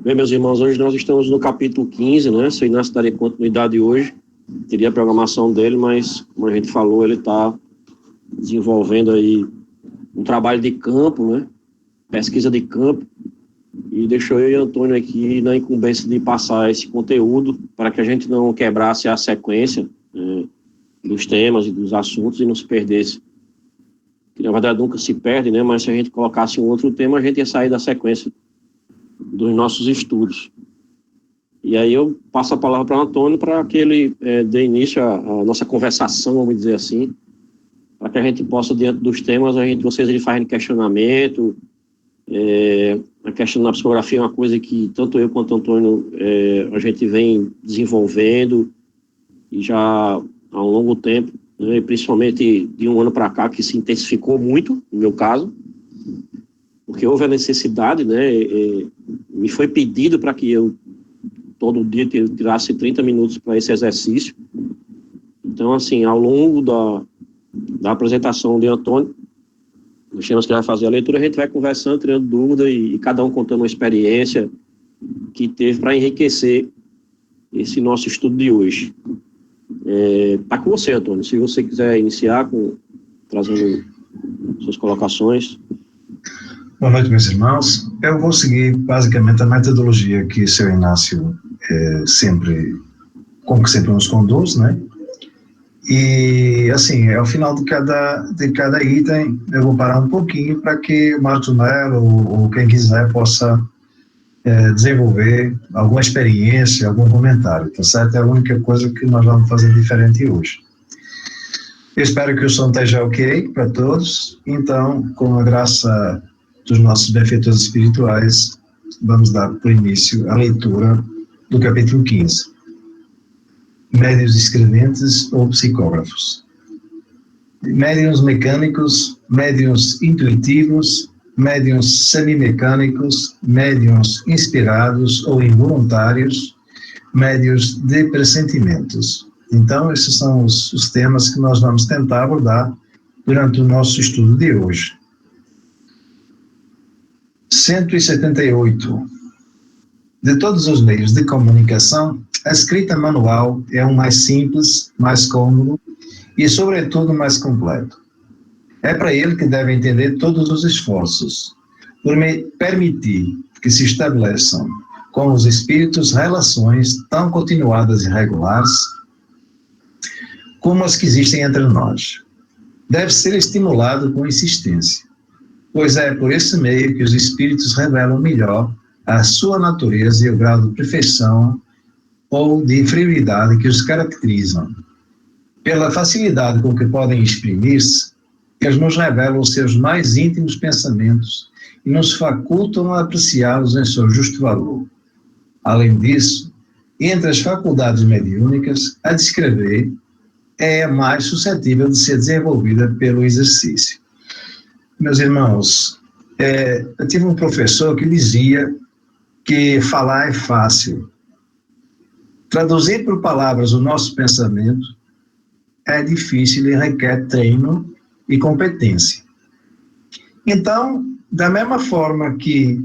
Bem, meus irmãos, hoje nós estamos no capítulo 15, né? Se o Inácio daria continuidade hoje, teria a programação dele, mas, como a gente falou, ele está desenvolvendo aí um trabalho de campo, né? Pesquisa de campo, e deixou eu e Antônio aqui na incumbência de passar esse conteúdo para que a gente não quebrasse a sequência dos temas e dos assuntos e não se perdesse. Que, na verdade, nunca se perde, né? Mas se a gente colocasse um outro tema, a gente ia sair da sequência dos nossos estudos. E aí eu passo a palavra para o Antônio para que ele dê início à nossa conversação, vamos dizer assim, para que a gente possa, diante dos temas, vocês fazem questionamento. A questão da psicografia é uma coisa que tanto eu quanto o Antônio a gente vem desenvolvendo e já há um longo tempo, né, principalmente de um ano para cá, que se intensificou muito, no meu caso, porque houve a necessidade, né, me foi pedido para que eu todo dia tirasse 30 minutos para esse exercício. Então, assim, ao longo da apresentação de Antônio, nos temas que vai fazer a leitura, a gente vai conversando, tirando dúvida e cada um contando uma experiência que teve para enriquecer esse nosso estudo de hoje. Tá com você, Antônio, se você quiser iniciar trazendo suas colocações. Boa noite, meus irmãos. Eu vou seguir basicamente a metodologia que o seu Inácio sempre nos conduz, né? E, assim, ao final de cada item, eu vou parar um pouquinho para que o Marcos Melo ou quem quiser possa desenvolver alguma experiência, algum comentário, tá certo? É a única coisa que nós vamos fazer diferente hoje. Eu espero que o som esteja ok para todos. Então, com a graça dos nossos benfeitores espirituais, vamos dar por início a leitura do capítulo 15. Médiuns escreventes ou psicógrafos. Médiuns mecânicos, médiuns intuitivos, médiuns semimecânicos, médiuns inspirados ou involuntários, médiuns de pressentimentos. Então, esses são os temas que nós vamos tentar abordar durante o nosso estudo de hoje. 178. De todos os meios de comunicação, a escrita manual é o mais simples, mais cômodo e, sobretudo, mais completo. É para ele que deve entender todos os esforços, por permitir que se estabeleçam com os espíritos relações tão continuadas e regulares como as que existem entre nós. Deve ser estimulado com insistência, pois é por esse meio que os espíritos revelam melhor a sua natureza e o grau de perfeição ou de inferioridade que os caracterizam. Pela facilidade com que podem exprimir-se, eles nos revelam os seus mais íntimos pensamentos e nos facultam a apreciá-los em seu justo valor. Além disso, entre as faculdades mediúnicas, a de escrever é a mais suscetível de ser desenvolvida pelo exercício. Meus irmãos, eu tive um professor que dizia que falar é fácil. Traduzir por palavras o nosso pensamento é difícil e requer treino e competência. Então, da mesma forma que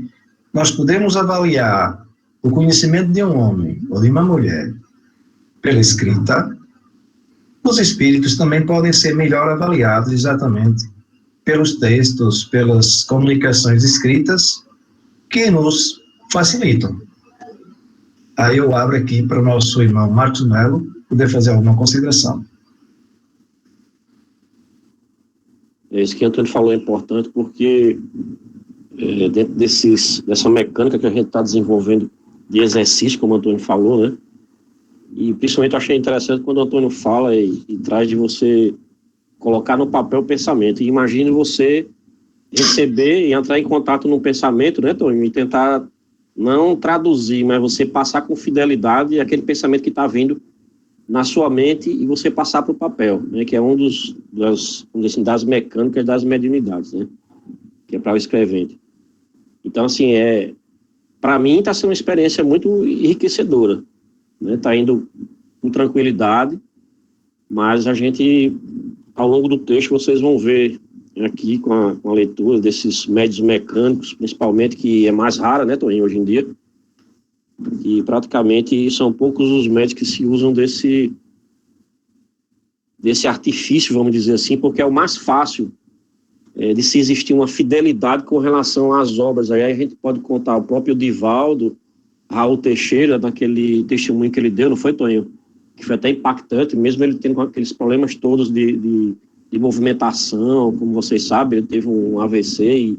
nós podemos avaliar o conhecimento de um homem ou de uma mulher pela escrita, os espíritos também podem ser melhor avaliados exatamente pelos textos, pelas comunicações escritas que nos facilitam. Aí eu abro aqui para o nosso irmão Marcos Melo poder fazer alguma consideração. Isso que o Antônio falou é importante porque dentro dessa mecânica que a gente está desenvolvendo de exercício, como o Antônio falou, né? E principalmente eu achei interessante quando o Antônio fala e traz de você colocar no papel o pensamento. E imagine você receber e entrar em contato no pensamento, né, Antônio? E tentar não traduzir, mas você passar com fidelidade aquele pensamento que está vindo na sua mente e você passar para o papel, né? Que é um das mecânicas das mediunidades, né? Que é para o escrevente. Então, assim, para mim está sendo uma experiência muito enriquecedora, né? Está indo com tranquilidade, mas a gente, ao longo do texto, vocês vão ver aqui com a leitura desses médios mecânicos, principalmente, que é mais rara, né, Toninho, hoje em dia, E praticamente são poucos os médios que se usam desse artifício, vamos dizer assim, porque é o mais fácil de se existir uma fidelidade com relação às obras. Aí a gente pode contar o próprio Divaldo, Raul Teixeira, naquele testemunho que ele deu, não foi, Tonho? Que foi até impactante, mesmo ele tendo aqueles problemas todos de movimentação, como vocês sabem, ele teve um AVC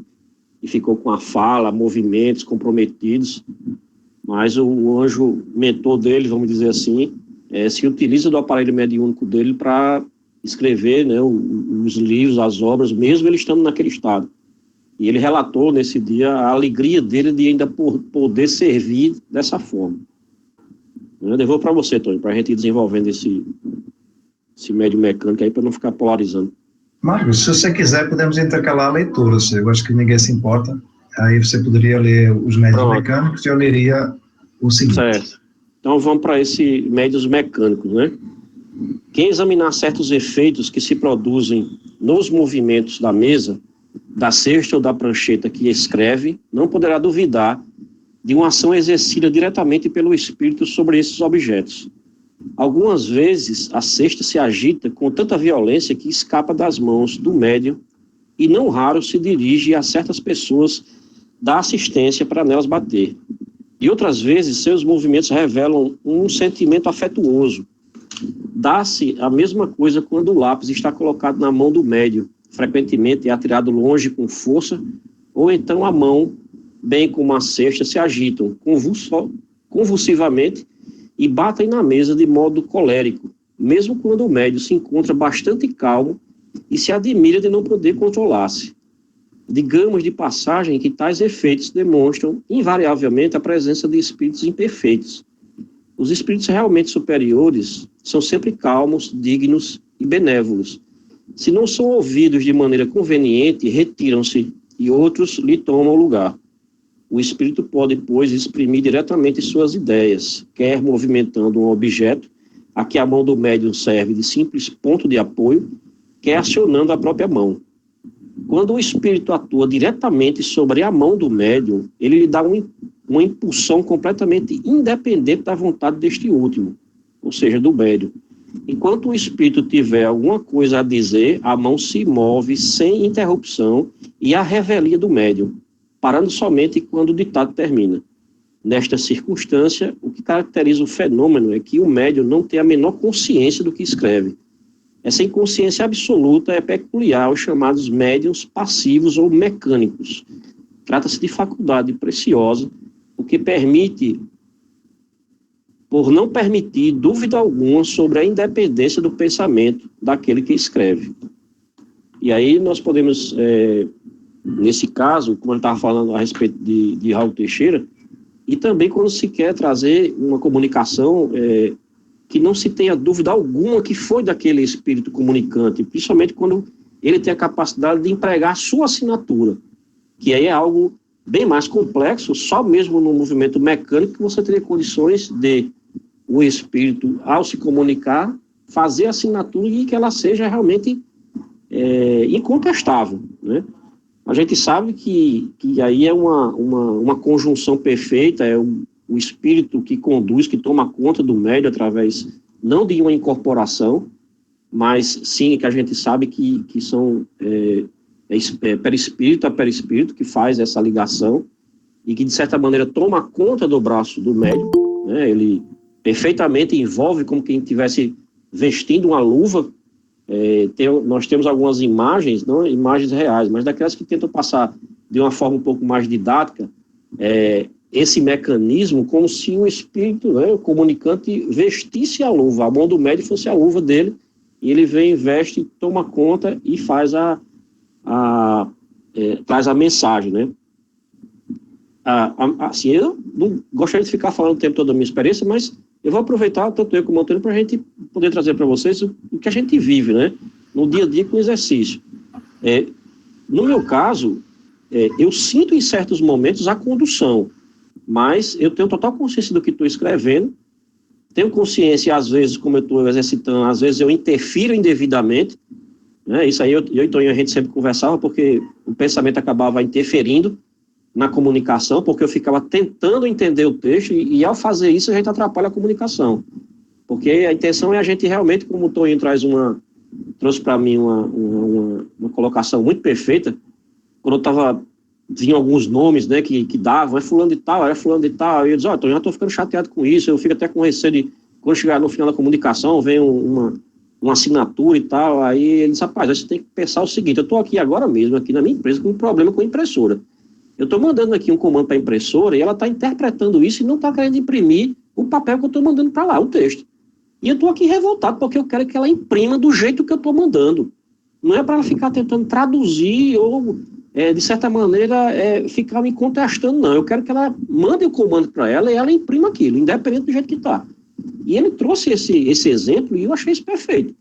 e ficou com a fala, movimentos comprometidos, mas o anjo mentor dele, vamos dizer assim, se utiliza do aparelho mediúnico dele para escrever, né, os livros, as obras, mesmo ele estando naquele estado. E ele relatou nesse dia a alegria dele de ainda poder servir dessa forma. Eu devolvo para você, Tony, para a gente ir desenvolvendo esse médio mecânico aí, para não ficar polarizando. Marcos, se você quiser, podemos intercalar a leitura. Eu acho que ninguém se importa. Aí você poderia ler os médios mecânicos e eu leria o seguinte. Certo. Então vamos para esse médios mecânicos, né? Quem examinar certos efeitos que se produzem nos movimentos da mesa, da cesta ou da prancheta que escreve, não poderá duvidar de uma ação exercida diretamente pelo espírito sobre esses objetos. Algumas vezes a cesta se agita com tanta violência que escapa das mãos do médium e não raro se dirige a certas pessoas da assistência para nelas bater. E outras vezes seus movimentos revelam um sentimento afetuoso. Dá-se a mesma coisa quando o lápis está colocado na mão do médium, frequentemente é atirado longe com força, ou então a mão, bem como a cesta, se agitam convulsivamente e batem na mesa de modo colérico, mesmo quando o médium se encontra bastante calmo e se admira de não poder controlar-se. Digamos de passagem que tais efeitos demonstram invariavelmente a presença de espíritos imperfeitos. Os espíritos realmente superiores são sempre calmos, dignos e benévolos. Se não são ouvidos de maneira conveniente, retiram-se e outros lhe tomam o lugar. O espírito pode, pois, exprimir diretamente suas ideias, quer movimentando um objeto, a que a mão do médium serve de simples ponto de apoio, quer acionando a própria mão. Quando o espírito atua diretamente sobre a mão do médium, ele lhe dá uma impulsão completamente independente da vontade deste último, ou seja, do médium. Enquanto o espírito tiver alguma coisa a dizer, a mão se move sem interrupção e a revelia do médium, parando somente quando o ditado termina. Nesta circunstância, o que caracteriza o fenômeno é que o médium não tem a menor consciência do que escreve. Essa inconsciência absoluta é peculiar aos chamados médiuns passivos ou mecânicos. Trata-se de faculdade preciosa, o que permite, por não permitir dúvida alguma sobre a independência do pensamento daquele que escreve. E aí nós podemos, nesse caso, como eu estava falando a respeito de Raul Teixeira, e também quando se quer trazer uma comunicação que não se tenha dúvida alguma que foi daquele espírito comunicante, principalmente quando ele tem a capacidade de empregar a sua assinatura, que aí é algo bem mais complexo, só mesmo no movimento mecânico que você teria condições de o espírito, ao se comunicar, fazer a assinatura e que ela seja realmente incontestável, né? A gente sabe que aí é uma conjunção perfeita, é o espírito que conduz, que toma conta do médium através, não de uma incorporação, mas sim que a gente sabe que são perispírito a perispírito, que faz essa ligação e que, de certa maneira, toma conta do braço do médium, né? Ele perfeitamente envolve como quem estivesse vestindo uma luva. Nós temos algumas imagens, não imagens reais, mas daquelas que tentam passar de uma forma um pouco mais didática, esse mecanismo como se o espírito, né, o comunicante, vestisse a luva, a mão do médium fosse a luva dele, e ele vem, veste, toma conta e faz traz a mensagem, né? Assim, eu não gostaria de ficar falando o tempo todo da minha experiência, mas eu vou aproveitar, tanto eu como o Antônio, para a gente poder trazer para vocês o que a gente vive, né? No dia a dia com o exercício. No meu caso, eu sinto em certos momentos a condução, mas eu tenho total consciência do que estou escrevendo, tenho consciência, às vezes, como eu estou exercitando, às vezes eu interfiro indevidamente, né? Isso aí eu e Toninho, a gente sempre conversava, porque o pensamento acabava interferindo, na comunicação, porque eu ficava tentando entender o texto, e ao fazer isso a gente atrapalha a comunicação. Porque a intenção é a gente realmente, como o Toninho trouxe para mim uma colocação muito perfeita, quando vinham alguns nomes, né, que davam, é fulano de tal, era fulano de tal, e eu dizia, eu já estou ficando chateado com isso, eu fico até com receio de, quando chegar no final da comunicação, vem uma assinatura e tal, aí ele diz, rapaz, você tem que pensar o seguinte, eu estou aqui agora mesmo, aqui na minha empresa, com um problema com a impressora. Eu estou mandando aqui um comando para a impressora, e ela está interpretando isso e não está querendo imprimir o papel que eu estou mandando para lá, o texto. E eu estou aqui revoltado, porque eu quero que ela imprima do jeito que eu estou mandando. Não é para ela ficar tentando traduzir ou, de certa maneira, ficar me contestando, não. Eu quero que ela mande o comando para ela e ela imprima aquilo, independente do jeito que está. E ele trouxe esse exemplo e eu achei isso perfeito.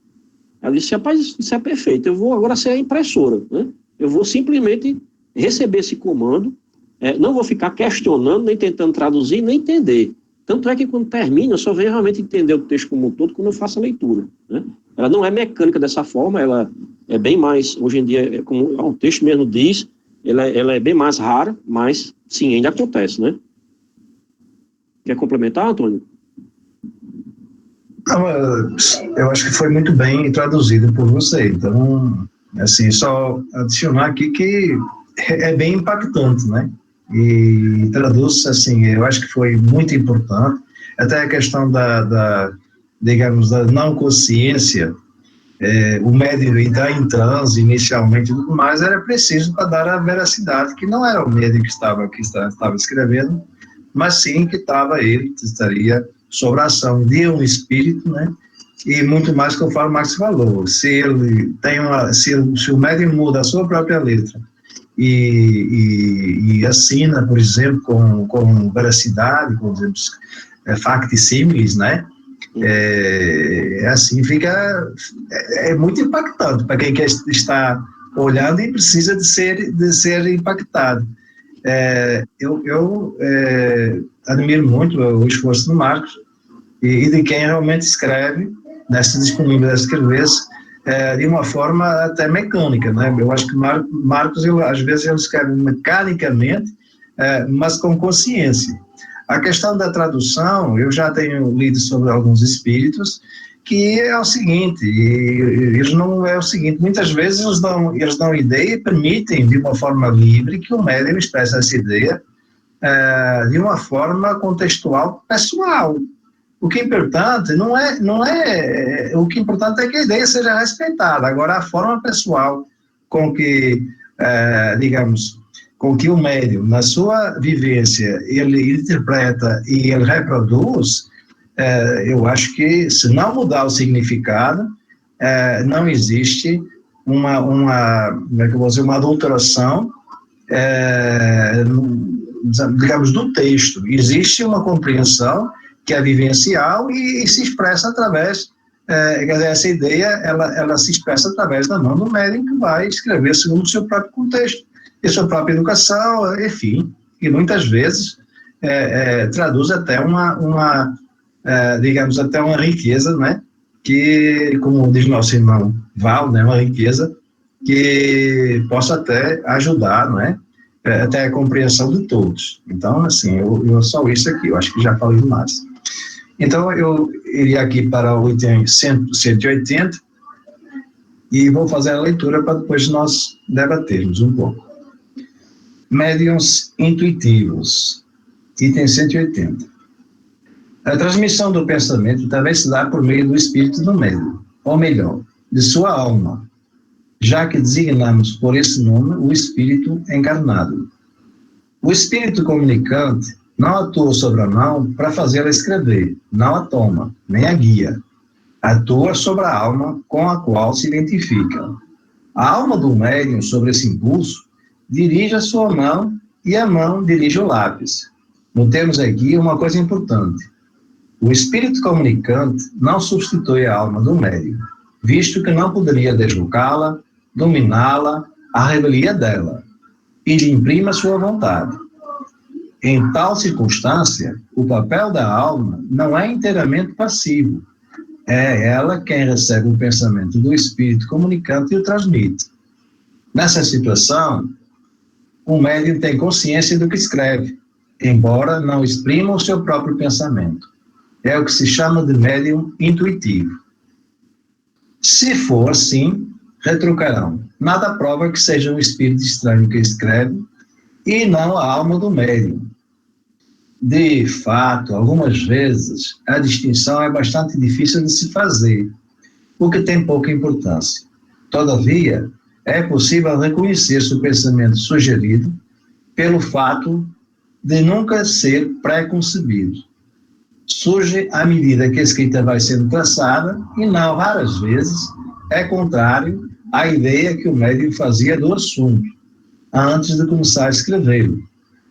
Eu disse, rapaz, isso é perfeito, eu vou agora ser a impressora, né? Eu vou simplesmente receber esse comando, não vou ficar questionando, nem tentando traduzir, nem entender. Tanto é que quando termina, eu só venho realmente entender o texto como um todo quando eu faço a leitura, né? Ela não é mecânica dessa forma, ela é bem mais, hoje em dia, como o texto mesmo diz, ela é bem mais rara, mas sim, ainda acontece, né? Quer complementar, Antônio? Não, eu acho que foi muito bem traduzido por você, então, assim, só adicionar aqui que é bem impactante, né? E traduz, assim, eu acho que foi muito importante, até a questão digamos, da não consciência, o médium entrar em transe inicialmente e tudo mais, era preciso para dar a veracidade, que não era o médium que estava escrevendo, mas sim que estaria sobre a ação de um espírito, né? E muito mais conforme o Max falou, se o médium muda a sua própria letra e assina, por exemplo, com veracidade, com factsímiles, né? Assim é muito impactante para quem está olhando e precisa de ser impactado. Eu admiro muito o esforço do Marcos e de quem realmente escreve, nessa disponibilidade de escrever de uma forma até mecânica, né? Eu acho que Marcos, às vezes, ele escreve mecanicamente, mas com consciência. A questão da tradução, eu já tenho lido sobre alguns espíritos, que é o seguinte, muitas vezes eles dão ideia e permitem, de uma forma livre, que o médium expresse essa ideia de uma forma contextual, pessoal. O que é importante o que é importante é que a ideia seja respeitada. Agora, a forma pessoal com que, digamos, com que o médium, na sua vivência, ele interpreta e ele reproduz, eu acho que, se não mudar o significado, não existe uma adulteração, digamos, do texto. Existe uma compreensão que é vivencial e se expressa através, essa ideia, ela se expressa através da mão do médium, que vai escrever segundo o seu próprio contexto, e sua própria educação, enfim, e muitas vezes traduz até digamos, até uma riqueza, né, que, como diz nosso irmão Val, né, uma riqueza que possa até ajudar, não é, até a compreensão de todos. Então, assim, eu só isso aqui, eu acho que já falei demais. Então, eu iria aqui para o item 180 e vou fazer a leitura para depois nós debatermos um pouco. Médiuns intuitivos, item 180. A transmissão do pensamento também se dá por meio do espírito do médium, ou melhor, de sua alma, já que designamos por esse nome o espírito encarnado. O espírito comunicante não atua sobre a mão para fazê-la escrever, não a toma, nem a guia. Atua sobre a alma com a qual se identifica. A alma do médium, sobre esse impulso, dirige a sua mão e a mão dirige o lápis. Notemos aqui uma coisa importante. O espírito comunicante não substitui a alma do médium, visto que não poderia deslocá-la, dominá-la, a revelia dela, e lhe imprime a sua vontade. Em tal circunstância, o papel da alma não é inteiramente passivo. É ela quem recebe o pensamento do espírito comunicante e o transmite. Nessa situação, o médium tem consciência do que escreve, embora não exprima o seu próprio pensamento. É o que se chama de médium intuitivo. Se for assim, retrucarão. Nada prova que seja um espírito estranho que escreve e não a alma do médium. De fato, algumas vezes, a distinção é bastante difícil de se fazer, porque tem pouca importância. Todavia, é possível reconhecer-se o pensamento sugerido pelo fato de nunca ser pré-concebido. Surge à medida que a escrita vai sendo traçada e, não raras vezes, é contrário à ideia que o médium fazia do assunto, antes de começar a escrevê-lo.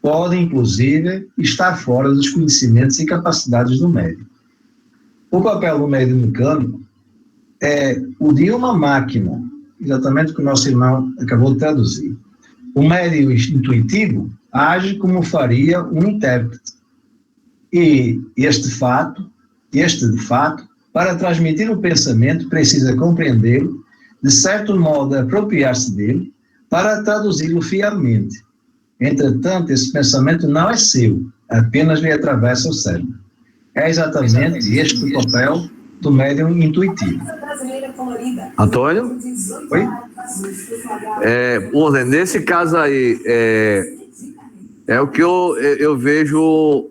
Pode, inclusive, estar fora dos conhecimentos e capacidades do médium. O papel do médium mecânico é o de uma máquina, exatamente o que o nosso irmão acabou de traduzir. O médium intuitivo age como faria um intérprete. E este, de fato, para transmitir o pensamento, precisa compreendê-lo, de certo modo apropriar-se dele, para traduzi-lo fielmente. Entretanto, esse pensamento não é seu, apenas lhe atravessa o cérebro. É exatamente este o papel do médium intuitivo. Antônio? Oi? Nesse caso aí, é o que eu vejo,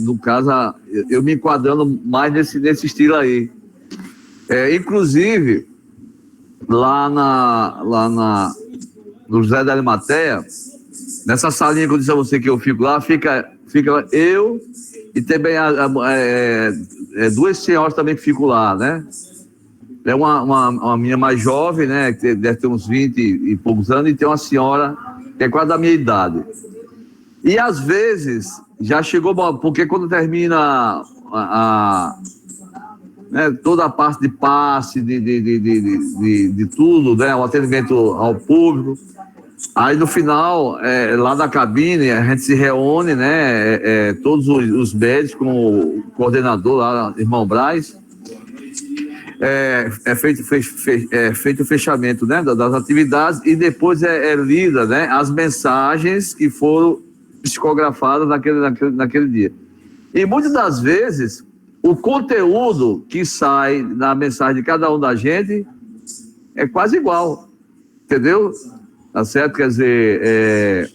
no caso, eu me enquadrando mais nesse estilo aí. Inclusive, no José da Arimateia, nessa salinha que eu disse a você que eu fico lá, fica eu e também duas senhoras também que ficam lá, né? É uma menina mais jovem, né? Que deve ter uns 20 e poucos anos, e tem uma senhora que é quase da minha idade. E às vezes já chegou, porque quando termina né, toda a parte de passe, de tudo, né? O atendimento ao público. Aí no final, lá na cabine, a gente se reúne, né? Todos os médicos com o coordenador lá, irmão Braz. Feito o fechamento, né, das atividades, e depois lida, né, as mensagens que foram psicografadas naquele dia. E muitas das vezes, o conteúdo que sai na mensagem de cada um da gente é quase igual, entendeu? Tá certo? Quer dizer,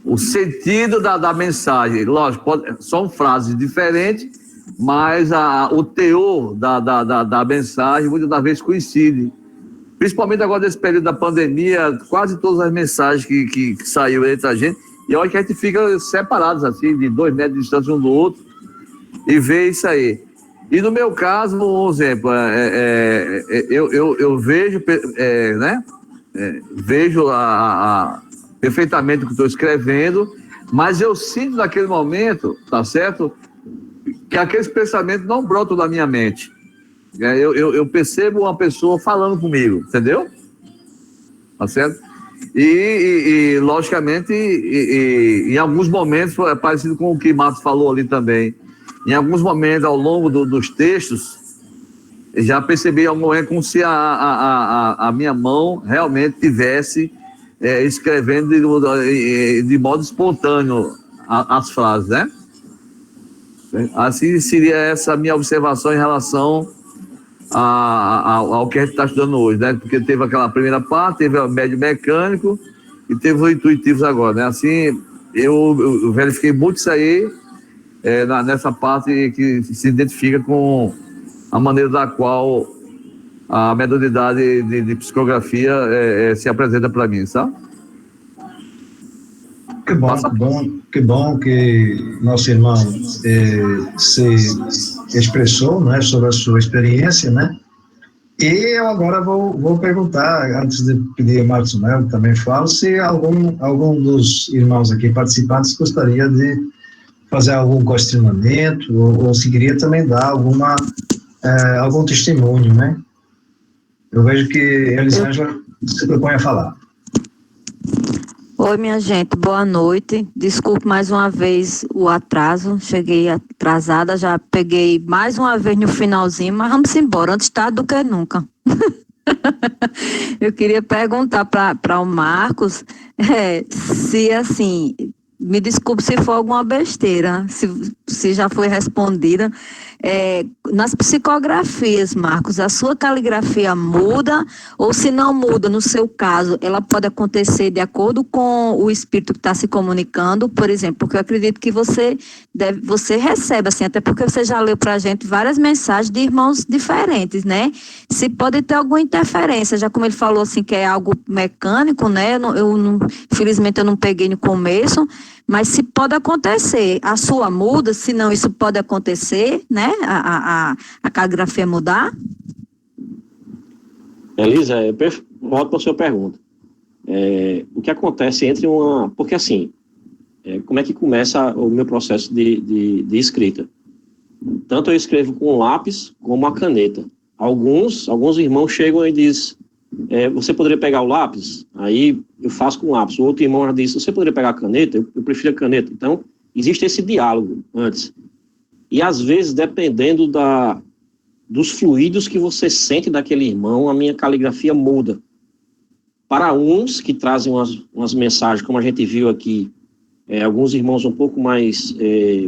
o sentido da mensagem, lógico, são frases diferentes, mas o teor da mensagem muitas das vezes coincide. Principalmente agora nesse período da pandemia, quase todas as mensagens que saíram entre a gente, e olha que a gente fica separados, assim, de 2 metros de distância um do outro, e vê isso aí. E no meu caso, um exemplo, eu vejo, né? Vejo perfeitamente o que estou escrevendo, mas eu sinto naquele momento, tá certo? Que aqueles pensamentos não brotam da minha mente. Eu percebo uma pessoa falando comigo, entendeu? Tá certo? E logicamente, em alguns momentos, é parecido com o que Marcos falou ali também. Em alguns momentos, ao longo dos textos, já percebi algum momento como se a minha mão realmente tivesse escrevendo de modo espontâneo as frases, né? Assim seria essa minha observação em relação ao que a gente está estudando hoje, né? Porque teve aquela primeira parte, teve o médio mecânico e teve os intuitivos agora, né? Assim, eu verifiquei muito isso aí nessa parte que se identifica com a maneira da qual a mediunidade de psicografia se apresenta para mim, sabe? Que bom que nosso irmão se expressou, né, sobre a sua experiência, né? E eu agora vou perguntar, antes de pedir a Marcos Melo, que também falo, se algum dos irmãos aqui participantes gostaria de fazer algum questionamento, ou se queria também dar algum testemunho, né? Eu vejo que Elisângela se propõe a falar. Oi, minha gente, boa noite. Desculpe mais uma vez o atraso, cheguei atrasada, já peguei mais uma vez no finalzinho, mas vamos embora, antes tarde do que nunca. Eu queria perguntar para o Marcos se, assim, me desculpe se for alguma besteira, se já foi respondida. Nas psicografias, Marcos, a sua caligrafia muda ou se não muda, no seu caso, ela pode acontecer de acordo com o espírito que está se comunicando, por exemplo, porque eu acredito que você recebe, assim, até porque você já leu para a gente várias mensagens de irmãos diferentes, né? Se pode ter alguma interferência, já como ele falou, assim, que é algo mecânico, né? Infelizmente eu não peguei no começo, mas se pode acontecer, a sua muda, se não isso pode acontecer, né? A caligrafia mudar? Elisa, volto para a sua pergunta. O que acontece entre uma... Porque assim, como é que começa o meu processo de escrita? Tanto eu escrevo com lápis como a caneta. Alguns irmãos chegam e dizem, você poderia pegar o lápis? Aí eu faço com o lápis. O outro irmão já disse, você poderia pegar a caneta? Eu prefiro a caneta. Então, existe esse diálogo antes. E às vezes, dependendo dos fluidos que você sente daquele irmão, a minha caligrafia muda. Para uns que trazem umas mensagens, como a gente viu aqui, alguns irmãos um pouco mais,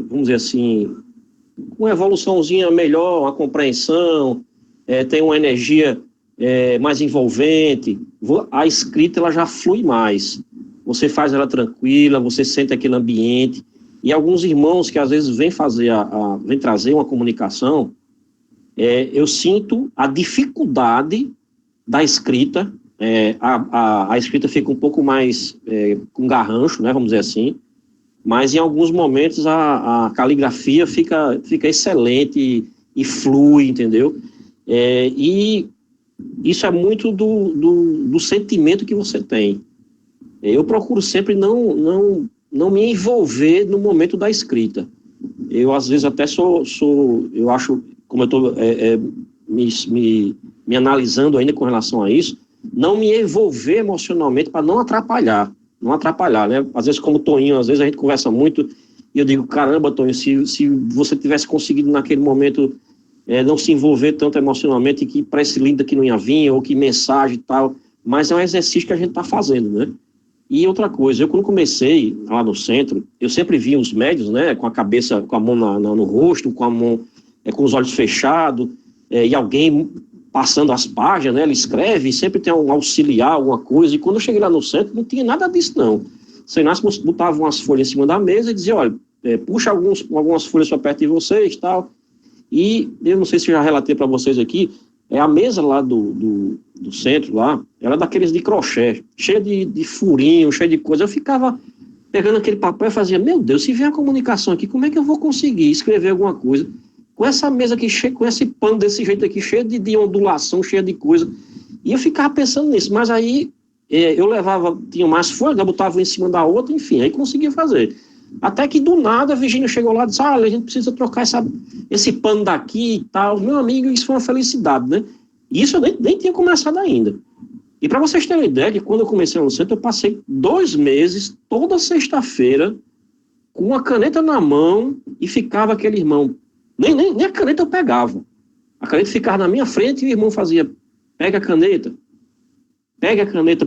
vamos dizer assim, com uma evoluçãozinha melhor, uma compreensão, tem uma energia mais envolvente, a escrita ela já flui mais. Você faz ela tranquila, você sente aquele ambiente. E alguns irmãos que às vezes vêm trazer uma comunicação, eu sinto a dificuldade da escrita, a escrita fica um pouco mais com garrancho, né, vamos dizer assim, mas em alguns momentos a caligrafia fica excelente e flui, entendeu? E isso é muito do sentimento que você tem. Eu procuro sempre não me envolver no momento da escrita. Eu, às vezes, até eu acho, como eu estou me analisando ainda com relação a isso, não me envolver emocionalmente para não atrapalhar, né? Às vezes, como o Toninho, às vezes a gente conversa muito e eu digo, caramba, Toninho, se você tivesse conseguido naquele momento não se envolver tanto emocionalmente, que parece linda que não ia vir, ou que mensagem e tal, mas é um exercício que a gente está fazendo, né? E outra coisa, eu quando comecei lá no centro, eu sempre via os médios, né, com a cabeça, com a mão no rosto, com a mão, com os olhos fechados, e alguém passando as páginas, né, ele escreve, e sempre tem um auxiliar, alguma coisa, e quando eu cheguei lá no centro, não tinha nada disso, não. O Senhor Inácio botava umas folhas em cima da mesa e dizia, olha, puxa algumas folhas para perto de vocês e tal, e eu não sei se eu já relatei para vocês aqui, a mesa lá do centro, lá, era daqueles de crochê, cheia de furinho, cheia de coisa. Eu ficava pegando aquele papel e fazia, meu Deus, se vier a comunicação aqui, como é que eu vou conseguir escrever alguma coisa com essa mesa aqui, com esse pano desse jeito aqui, cheio de ondulação, cheia de coisa. E eu ficava pensando nisso, mas aí eu levava, tinha mais folha, eu botava em cima da outra, enfim, aí conseguia fazer. Até que do nada a Virgínia chegou lá e disse, a gente precisa trocar esse pano daqui e tal. Meu amigo, isso foi uma felicidade, né? Isso eu nem tinha começado ainda. E para vocês terem uma ideia, que quando eu comecei no centro, eu passei 2 meses, toda sexta-feira, com a caneta na mão, e ficava aquele irmão. Nem a caneta eu pegava. A caneta ficava na minha frente e o irmão fazia, pega a caneta,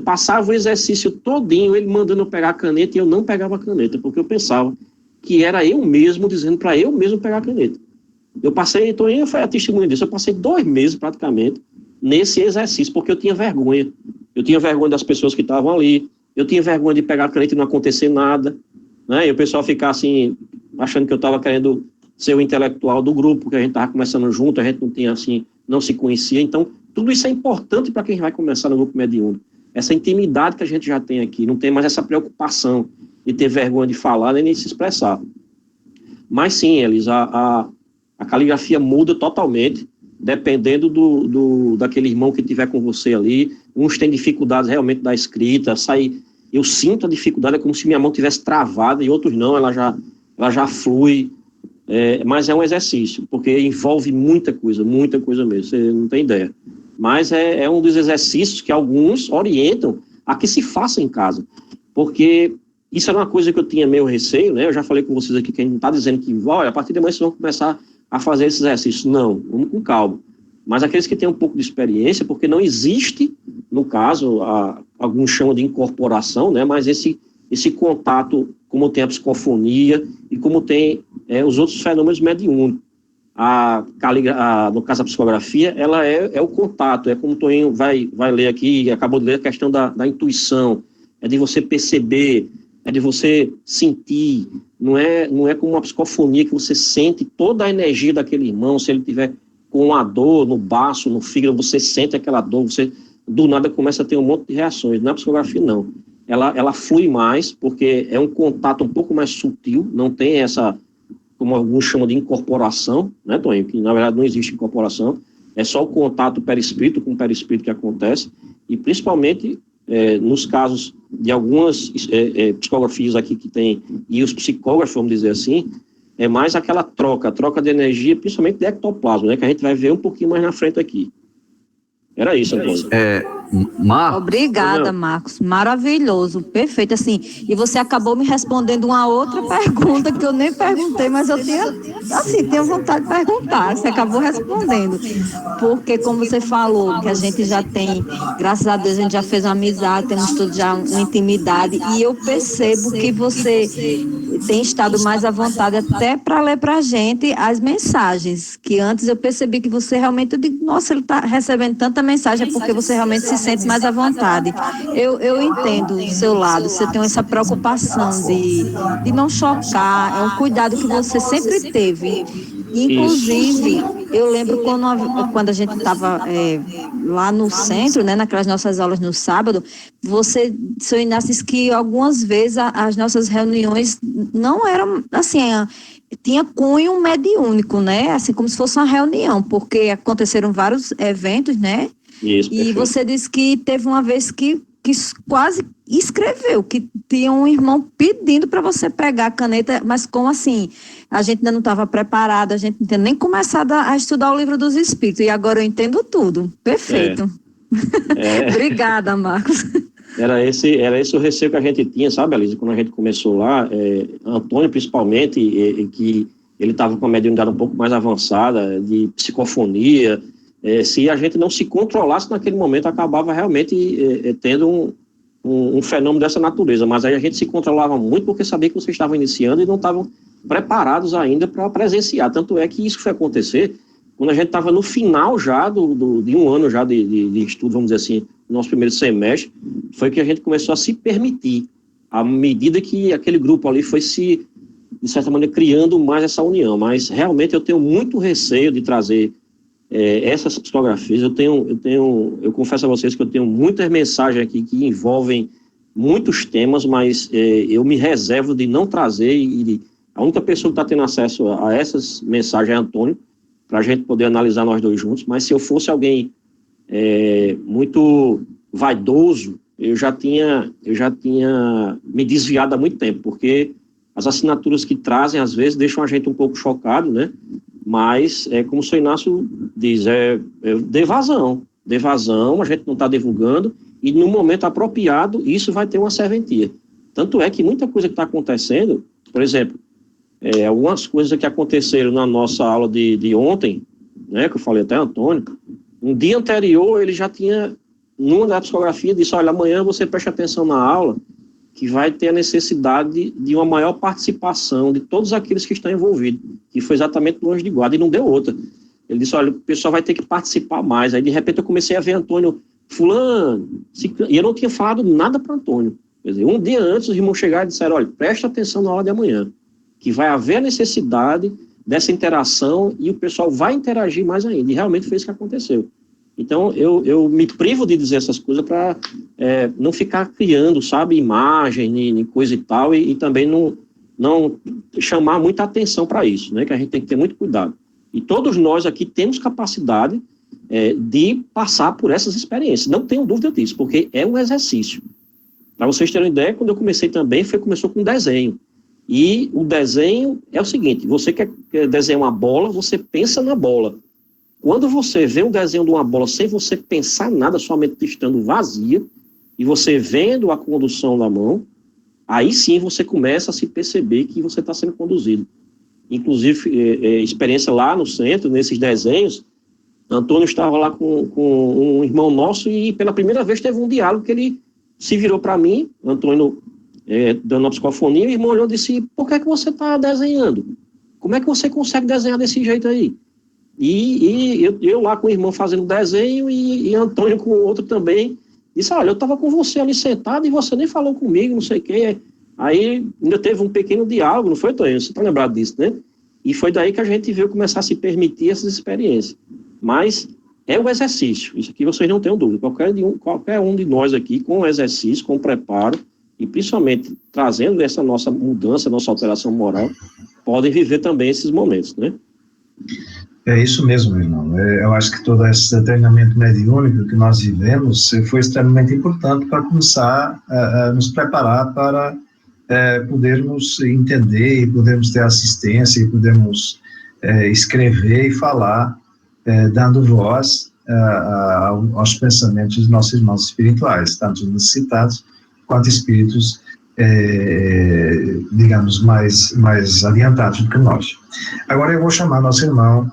passava o exercício todinho, ele mandando eu pegar a caneta, e eu não pegava a caneta, porque eu pensava que era eu mesmo dizendo para eu mesmo pegar a caneta. Eu passei, Toninho foi a testemunha disso, eu passei 2 meses praticamente nesse exercício, porque eu tinha vergonha. Eu tinha vergonha das pessoas que estavam ali, eu tinha vergonha de pegar a caneta e não acontecer nada, né? E o pessoal ficar assim, achando que eu estava querendo ser o intelectual do grupo, porque a gente estava começando junto, a gente não tinha assim, não se conhecia, então tudo isso é importante para quem vai começar no grupo mediúnico. Essa intimidade que a gente já tem aqui, não tem mais essa preocupação de ter vergonha de falar nem de se expressar. Mas sim, Elis, a caligrafia muda totalmente, dependendo daquele irmão que tiver com você ali. Uns têm dificuldades realmente da escrita, eu sinto a dificuldade, é como se minha mão tivesse travada, e outros não, ela já flui, mas é um exercício, porque envolve muita coisa mesmo, você não tem ideia. Mas é um dos exercícios que alguns orientam a que se faça em casa, porque isso era uma coisa que eu tinha meio receio, né? Eu já falei com vocês aqui que a gente não está dizendo que, olha, a partir de amanhã vocês vão começar a fazer esse exercício. Não, vamos com calma. mas aqueles que têm um pouco de experiência, porque não existe, no caso, alguns chamam de incorporação, né, mas esse contato, como tem a psicofonia e como tem os outros fenômenos mediúnicos. No caso, a psicografia, ela é o contato, é como o Toninho vai ler aqui, acabou de ler a questão da intuição, é de você perceber, é de você sentir, não é como uma psicofonia que você sente toda a energia daquele irmão, se ele tiver com uma dor no baço, no fígado, você sente aquela dor, você do nada começa a ter um monte de reações. Na psicografia, não. Ela flui mais, porque é um contato um pouco mais sutil, não tem essa, como alguns chamam de incorporação, né, Toninho? Que na verdade não existe incorporação, é só o contato perispírito com o perispírito que acontece, e principalmente nos casos de algumas psicografias aqui que tem, e os psicógrafos, vamos dizer assim, é mais aquela troca de energia, principalmente de ectoplasma, né, que a gente vai ver um pouquinho mais na frente aqui. Era isso, Antônio. Obrigada, Marcos. Maravilhoso, perfeito. Assim, e você acabou me respondendo uma outra pergunta que eu nem perguntei, mas eu tenho vontade de perguntar. Você acabou respondendo. Porque, como você falou, que a gente já tem, graças a Deus, a gente já fez uma amizade, temos tudo já uma intimidade, e eu percebo que você tem estado mais à vontade até para ler para a gente as mensagens, que antes eu percebi que você realmente, eu digo, nossa, ele está recebendo tanta mensagem, é porque você realmente se sente mais à vontade. Eu entendo o seu lado, você tem essa preocupação de não chocar, é um cuidado que você sempre teve. Inclusive, eu lembro quando a gente estava lá no centro, né, naquelas nossas aulas no sábado, seu Inácio, disse que algumas vezes as nossas reuniões não eram assim, tinha cunho mediúnico, né, assim como se fosse uma reunião, porque aconteceram vários eventos, né? Isso, e você disse que teve uma vez que quase escreveu, que tinha um irmão pedindo para você pegar a caneta, mas como assim? A gente ainda não estava preparado, a gente não tinha nem começado a estudar o livro dos Espíritos, e agora eu entendo tudo. Perfeito. Obrigada, Marcos. Era esse o receio que a gente tinha, sabe, Alisa, quando a gente começou lá, Antônio principalmente, que ele estava com a mediunidade um pouco mais avançada, de psicofonia, se a gente não se controlasse naquele momento, acabava realmente tendo um fenômeno dessa natureza, mas aí a gente se controlava muito porque sabia que vocês estavam iniciando e não estavam preparados ainda para presenciar, tanto é que isso foi acontecer quando a gente estava no final já de um ano já de estudo, vamos dizer assim, no nosso primeiro semestre, foi que a gente começou a se permitir, à medida que aquele grupo ali foi se, de certa maneira, criando mais essa união, mas realmente eu tenho muito receio de trazer essas psicografias. Eu confesso a vocês que eu tenho muitas mensagens aqui que envolvem muitos temas, mas eu me reservo de não trazer, e a única pessoa que está tendo acesso a essas mensagens é Antônio, para a gente poder analisar nós dois juntos, mas se eu fosse alguém muito vaidoso, eu já tinha me desviado há muito tempo, porque as assinaturas que trazem, às vezes, deixam a gente um pouco chocado, né? Mas, como o senhor Inácio diz, dê vazão, a gente não está divulgando, e no momento apropriado, isso vai ter uma serventia. Tanto é que muita coisa que está acontecendo, por exemplo, algumas coisas que aconteceram na nossa aula de ontem, né, que eu falei até Antônio, um dia anterior ele já tinha, numa da psicografia, disse, olha, amanhã você preste atenção na aula, que vai ter a necessidade de uma maior participação de todos aqueles que estão envolvidos, que foi exatamente no Anjo de Guarda, e não deu outra. Ele disse, olha, o pessoal vai ter que participar mais. Aí, de repente, eu comecei a ver Antônio, fulano, e eu não tinha falado nada para Antônio. Quer dizer, um dia antes, os irmãos chegaram e disseram, olha, preste atenção na aula de amanhã, que vai haver a necessidade dessa interação e o pessoal vai interagir mais ainda. E realmente foi isso que aconteceu. Então, eu me privo de dizer essas coisas para não ficar criando, sabe, imagem e coisa e tal, e também não chamar muita atenção para isso, né, que a gente tem que ter muito cuidado. E todos nós aqui temos capacidade de passar por essas experiências, não tenho dúvida disso, porque é um exercício. Para vocês terem uma ideia, quando eu comecei também, começou com desenho. E o desenho é o seguinte, você quer desenhar uma bola, você pensa na bola. Quando você vê um desenho de uma bola sem você pensar nada, somente estando vazia, e você vendo a condução da mão, aí sim você começa a se perceber que você está sendo conduzido. Inclusive, experiência lá no centro, nesses desenhos, Antônio estava lá com um irmão nosso e pela primeira vez teve um diálogo que ele se virou para mim, Antônio dando uma psicofonia, e o irmão olhou e disse, por que você está desenhando? Como é que você consegue desenhar desse jeito aí? E eu lá com o irmão fazendo desenho e Antônio com o outro também, disse, olha, eu estava com você ali sentado e você nem falou comigo, não sei o quê. Aí ainda teve um pequeno diálogo, não foi, Antônio? Você está lembrado disso, né? E foi daí que a gente veio começar a se permitir essas experiências. Mas é o exercício, isso aqui vocês não tenham dúvida. Qualquer um de nós aqui, com o exercício, com o preparo, e principalmente trazendo essa nossa mudança, nossa alteração moral, podem viver também esses momentos, né? É isso mesmo, meu irmão. Eu acho que todo esse treinamento mediúnico que nós vivemos foi extremamente importante para começar a nos preparar para podermos entender, e podermos ter assistência, e podermos escrever e falar, dando voz aos pensamentos dos nossos irmãos espirituais, tanto necessitados quanto espíritos, digamos, mais adiantados do que nós. Agora eu vou chamar nosso irmão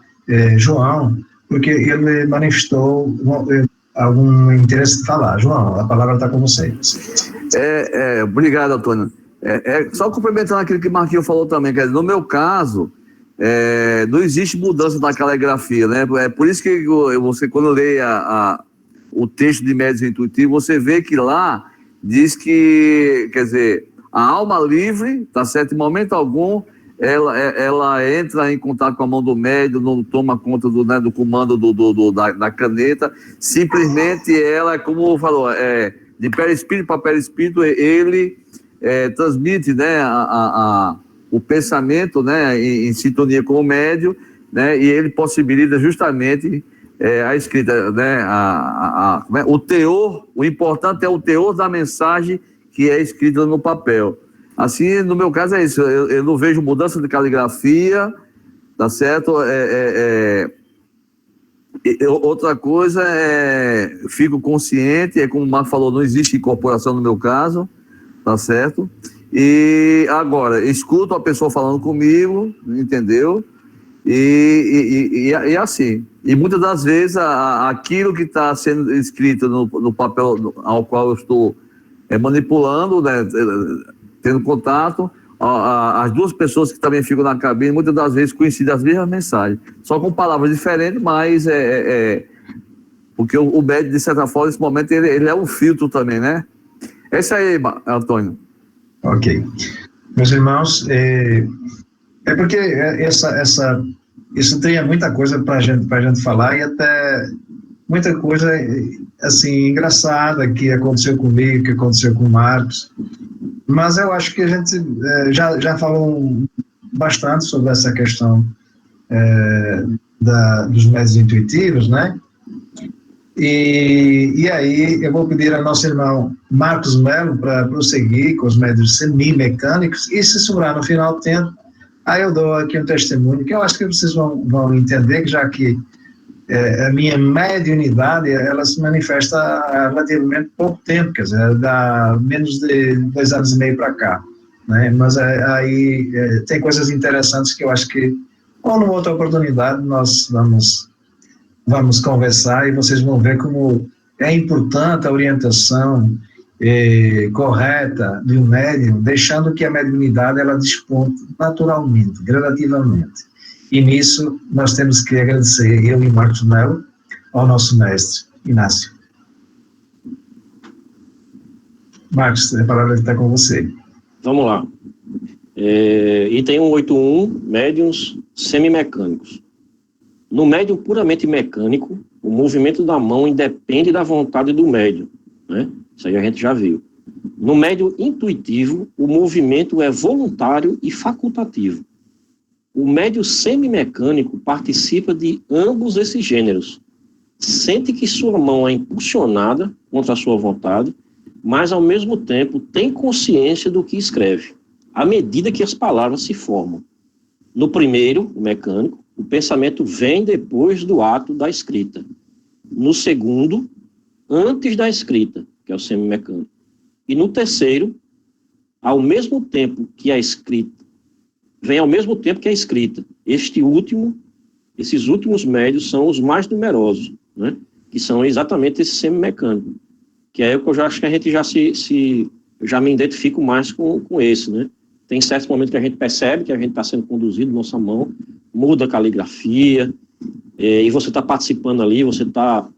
João, porque ele manifestou algum interesse de falar. João, a palavra está com vocês. Obrigado, Antônio. Só complementando aquilo que o Marquinhos falou também, quer dizer, no meu caso, não existe mudança na caligrafia, né? É por isso que você, quando lê o texto de Médiuns Intuitivos, você vê que lá diz que, quer dizer, a alma livre, tá certo? Em momento algum, ela entra em contato com a mão do médium, não toma conta do comando da caneta, simplesmente ela, como falou, de perispírito para perispírito, ele transmite, né, o pensamento, né, em sintonia com o médium, né, e ele possibilita justamente a escrita, né, o teor, o importante é o teor da mensagem que é escrita no papel. Assim, no meu caso é isso, eu não vejo mudança de caligrafia, tá certo? Outra coisa fico consciente, como o Marco falou, não existe incorporação no meu caso, tá certo? E agora, escuto a pessoa falando comigo, entendeu? E assim, e muitas das vezes aquilo que está sendo escrito no papel ao qual eu estou manipulando, né, tendo contato, as duas pessoas que também ficam na cabine, muitas das vezes coincidem as mesmas mensagens, só com palavras diferentes, mas porque o médium, de certa forma, nesse momento, ele é um filtro também, né? É isso aí, Antônio. Ok. Meus irmãos, porque isso tem muita coisa para a gente falar, e até muita coisa, assim, engraçada que aconteceu comigo, que aconteceu com o Marcos, mas eu acho que a gente já falou bastante sobre essa questão dos médiuns intuitivos, né? E aí eu vou pedir ao nosso irmão Marcos Melo para prosseguir com os médiuns semimecânicos, e se sobrar no final do tempo, aí eu dou aqui um testemunho que eu acho que vocês vão entender, que já que a minha mediunidade, ela se manifesta há relativamente pouco tempo, quer dizer, dá menos de 2 anos e meio para cá, né? Mas aí tem coisas interessantes que eu acho que, ou numa outra oportunidade, nós vamos conversar, e vocês vão ver como é importante a orientação correta de um médium, deixando que a mediunidade ela desponte naturalmente, gradativamente. E nisso nós temos que agradecer, eu e Marcos Melo, ao nosso mestre Inácio. Marcos, a palavra está com você. Vamos lá. Item 181, médiuns semimecânicos. No médium puramente mecânico, o movimento da mão independe da vontade do médium, né? Isso aí a gente já viu. No médium intuitivo, o movimento é voluntário e facultativo. O médium semimecânico participa de ambos esses gêneros. Sente que sua mão é impulsionada contra a sua vontade, mas ao mesmo tempo tem consciência do que escreve, à medida que as palavras se formam. No primeiro, o mecânico, o pensamento vem depois do ato da escrita. No segundo, antes da escrita, que é o semimecânico. E no terceiro, ao mesmo tempo que a escrita, vem ao mesmo tempo que a escrita. Este último esses últimos médios são os mais numerosos, né? Que são exatamente esse semimecânico, que é o que eu já acho que a gente eu já me identifico mais com esse, né? Tem certos momentos que a gente percebe que a gente está sendo conduzido, nossa mão, muda a caligrafia, e você está participando ali, você está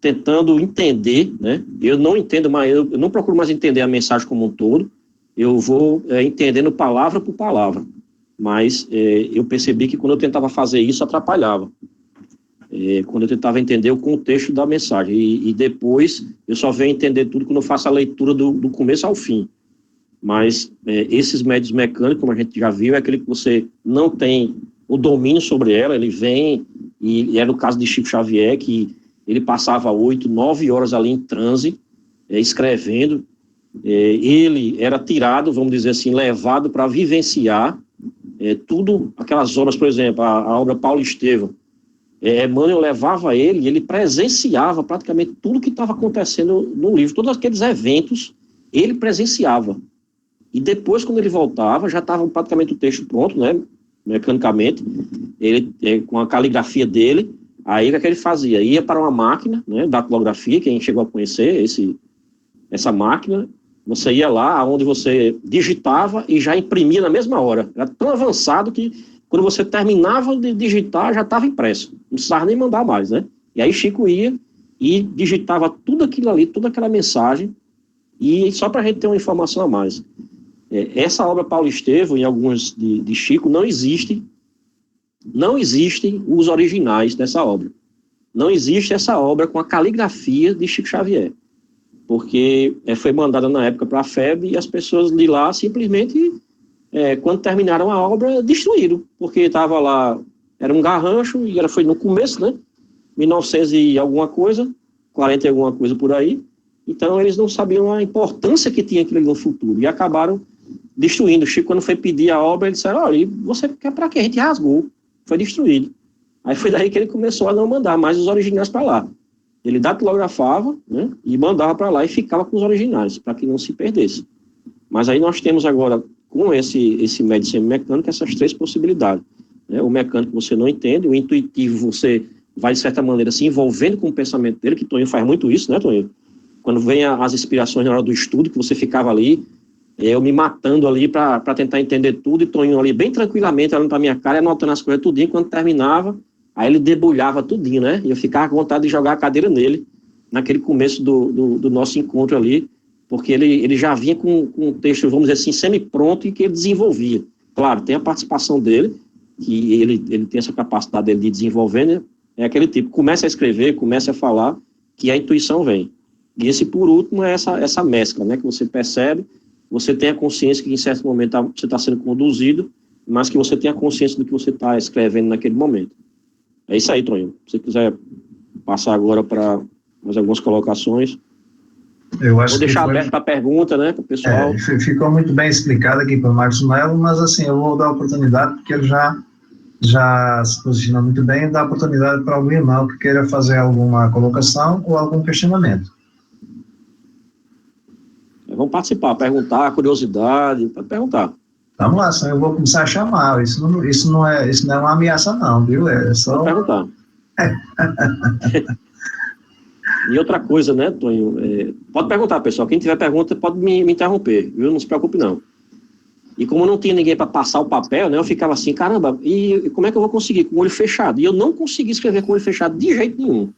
tentando entender, né? Eu não entendo mais, eu não procuro mais entender a mensagem como um todo, eu vou entendendo palavra por palavra, mas eu percebi que quando eu tentava fazer isso, atrapalhava. Quando eu tentava entender o contexto da mensagem, e depois eu só venho entender tudo quando eu faço a leitura do começo ao fim. Mas esses médios mecânicos, como a gente já viu, é aquele que você não tem o domínio sobre ela, ele vem, e era o caso de Chico Xavier, que ele passava 8, 9 horas ali em transe, escrevendo, ele era tirado, vamos dizer assim, levado para vivenciar tudo, aquelas obras, por exemplo, a obra Paulo Estevão, Emmanuel levava ele, e ele presenciava praticamente tudo que estava acontecendo no livro, todos aqueles eventos, ele presenciava. E depois, quando ele voltava, já estava praticamente o texto pronto, né, mecanicamente, ele, com a caligrafia dele, aí o que ele fazia? Ia para uma máquina, né, datilografia, quem chegou a conhecer essa máquina, você ia lá, onde você digitava e já imprimia na mesma hora. Era tão avançado que, quando você terminava de digitar, já estava impresso. Não precisava nem mandar mais, né? E aí Chico ia e digitava tudo aquilo ali, toda aquela mensagem, e só para a gente ter uma informação a mais. Essa obra Paulo Estevão, e alguns de Chico, não existem os originais dessa obra. Não existe essa obra com a caligrafia de Chico Xavier, porque foi mandada na época para a FEB, e as pessoas de lá simplesmente, quando terminaram a obra, destruíram, porque estava lá, era um garrancho, e foi no começo, né, 1900 e alguma coisa, 40 e alguma coisa por aí, então eles não sabiam a importância que tinha aquilo no futuro, e acabaram destruindo. O Chico, quando foi pedir a obra, ele disse: olha, você quer para quê? A gente rasgou, foi destruído. Aí foi daí que ele começou a não mandar mais os originais para lá. Ele datilografava, né, e mandava para lá, e ficava com os originais, para que não se perdesse. Mas aí nós temos agora, com esse médio semimecânico, essas 3 possibilidades. Né? O mecânico você não entende, o intuitivo você vai, de certa maneira, se envolvendo com o pensamento dele, que Toninho faz muito isso, né, Toninho? Quando vem as inspirações na hora do estudo, que você ficava ali, eu me matando ali para tentar entender tudo, e Toninho ali bem tranquilamente, olhando para minha cara, anotando as coisas tudinho, quando terminava, aí ele debulhava tudinho, né? E eu ficava com vontade de jogar a cadeira nele, naquele começo do nosso encontro ali, porque ele já vinha com um texto, vamos dizer assim, semi-pronto, e que ele desenvolvia. Claro, tem a participação dele, que ele tem essa capacidade dele de desenvolver, né? É aquele tipo, começa a escrever, começa a falar, que a intuição vem. E esse, por último, é essa mescla, né? Que você percebe, você tem a consciência que em certo momento você está sendo conduzido, mas que você tem a consciência do que você está escrevendo naquele momento. É isso aí, Toninho. Se você quiser passar agora para mais algumas colocações. Eu acho vou deixar aberto para pergunta, né, para o pessoal. Ficou muito bem explicado aqui para o Marcos Melo, mas assim, eu vou dar a oportunidade, porque ele já se posiciona muito bem, dar a oportunidade para algum irmão que queira fazer alguma colocação ou algum questionamento. Vamos participar, perguntar, curiosidade, para perguntar. Vamos lá, senhor, eu vou começar a chamar. Isso não é uma ameaça, não, viu? É só. Vou perguntar. E outra coisa, né, Tonho? Pode perguntar, pessoal. Quem tiver pergunta pode me interromper, viu? Não se preocupe, não. E como não tinha ninguém para passar o papel, né, eu ficava assim, caramba, e como é que eu vou conseguir com o olho fechado? E eu não consegui escrever com o olho fechado de jeito nenhum.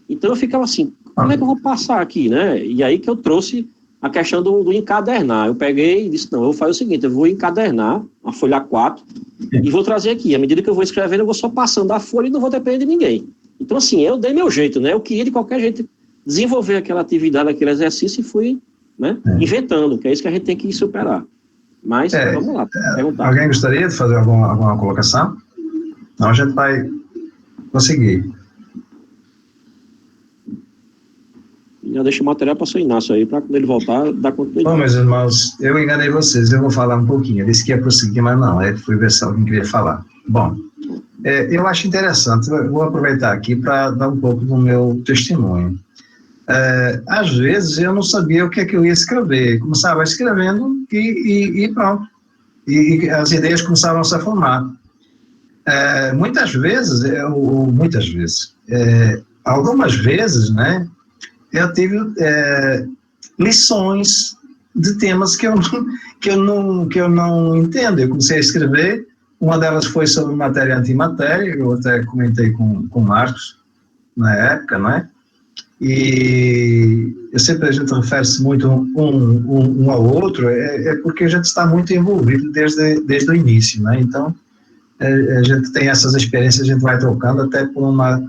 Então eu ficava assim, como é que eu vou passar aqui, né? E aí que eu trouxe a questão do encadernar. Eu peguei e disse, não, eu vou fazer o seguinte, eu vou encadernar a folha 4 e vou trazer aqui. À medida que eu vou escrevendo, eu vou só passando a folha e não vou depender de ninguém. Então, assim, eu dei meu jeito, né? Eu queria, de qualquer jeito, desenvolver aquela atividade, aquele exercício, e fui, né, inventando, que é isso que a gente tem que superar. Mas, vamos lá, perguntar. Alguém gostaria de fazer alguma colocação? Não, a gente vai conseguir. Já deixa o material para o seu Inácio aí, para quando ele voltar, dar continuidade. Bom, meus irmãos, eu enganei vocês, eu vou falar um pouquinho. Eu disse que ia prosseguir, mas não, fui ver se alguém queria falar. Bom, eu acho interessante, eu vou aproveitar aqui para dar um pouco do meu testemunho. Às vezes eu não sabia o que é que eu ia escrever, começava escrevendo e pronto, e as ideias começavam a se formar. algumas vezes, né, eu tive lições de temas que eu não entendo. Eu comecei a escrever, uma delas foi sobre matéria e antimatéria, eu até comentei com o Marcos na época, né, e a gente refere-se muito um ao outro, porque a gente está muito envolvido desde o início, né, então a gente tem essas experiências, a gente vai trocando até por uma